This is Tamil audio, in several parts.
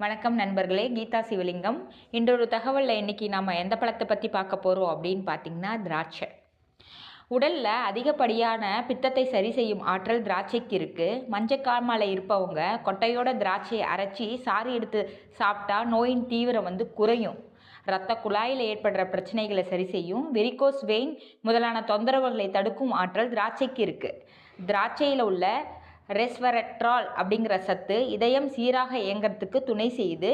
வணக்கம் நண்பர்களே, கீதா சிவலிங்கம். இன்றொரு தகவலில் இன்னைக்கு நம்ம எந்த பழத்தை பற்றி பார்க்க போகிறோம் அப்படின்னு பார்த்தீங்கன்னா திராட்சை. உடலில் அதிகப்படியான பித்தத்தை சரி செய்யும் ஆற்றல் திராட்சைக்கு இருக்குது. மஞ்சக்காமலை இருப்பவங்க கொட்டையோட திராட்சையை அரைச்சி சாறு எடுத்து சாப்பிட்டா நோயின் தீவிரம் குறையும். இரத்த குழாயில் ஏற்படுற பிரச்சனைகளை சரி செய்யும். வெரிகோஸ் வெயின் முதலான தொந்தரவுகளை தடுக்கும் ஆற்றல் திராட்சைக்கு இருக்குது. திராட்சையில் உள்ள ரெஸ்வெரட்ரால் அப்படிங்கிற சத்து இதயம் சீராக இயங்கிறதுக்கு துணை செய்யுது.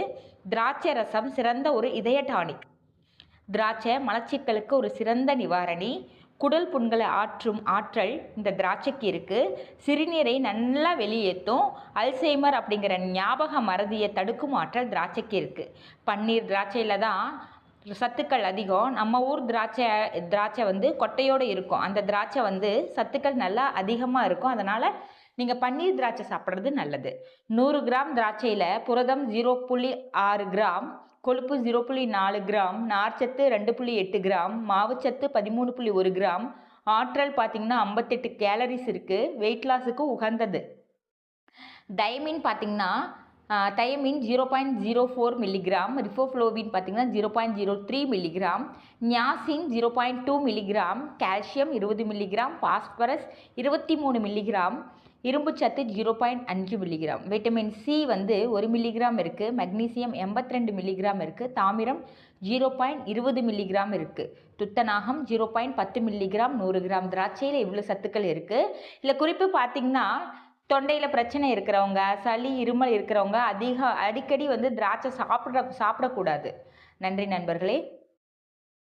திராட்சை ரசம் சிறந்த ஒரு இதய டானிக். திராட்சை மலச்சிக்கலுக்கு ஒரு சிறந்த நிவாரணி. குடல் புண்களை ஆற்றும் ஆற்றல் இந்த திராட்சைக்கு இருக்குது. சிறுநீரை நல்லா வெளியேற்றும். அல்சைமர் அப்படிங்கிற ஞாபக மறதியை தடுக்கும் ஆற்றல் திராட்சைக்கு இருக்குது. பன்னீர் திராட்சையில் தான் சத்துக்கள் அதிகம். நம்ம ஊர் திராட்சை கொட்டையோடு இருக்கும். அந்த திராட்சை சத்துக்கள் நல்லா அதிகமாக இருக்கும். அதனால் நீங்கள் பன்னீர் திராட்சை சாப்பிட்றது நல்லது. 100 கிராம் திராட்சையில் புரதம் 0.6 கிராம், கொழுப்பு 0.4 கிராம், நார்ச்சத்து 2.8 கிராம், மாவுச்சத்து 13.1 கிராம், ஆற்றல் பார்த்திங்கன்னா 58 கேலரிஸ் இருக்குது. வெயிட் லாஸுக்கு உகந்தது. தைமின் பார்த்திங்கன்னா தயமின் 0.04 மில்லிகிராம், ரிஃபோஃப்ளோவின் பார்த்திங்கன்னா 0.03 milligram, niacin 0.2 milligram, calcium 20 milligram, phosphorus 23 milligram, இரும்பு சத்து 0.5 மில்லிகிராம், விட்டமின் சி 1 மில்லிகிராம் இருக்குது, மெக்னீசியம் 82 மில்லிகிராம் இருக்குது, தாமிரம் 0.20 மில்லிகிராம் இருக்குது, துத்தநாகம் 0.10 மில்லிகிராம். 100 கிராம் திராட்சையில் இவ்வளோ சத்துக்கள் இருக்குது. இல்லை குறிப்பு பார்த்திங்கன்னா தொண்டையில் பிரச்சனை இருக்கிறவங்க, சளி இருமல் இருக்கிறவங்க அடிக்கடி திராட்சை சாப்பிடக்கூடாது. நன்றி நண்பர்களே.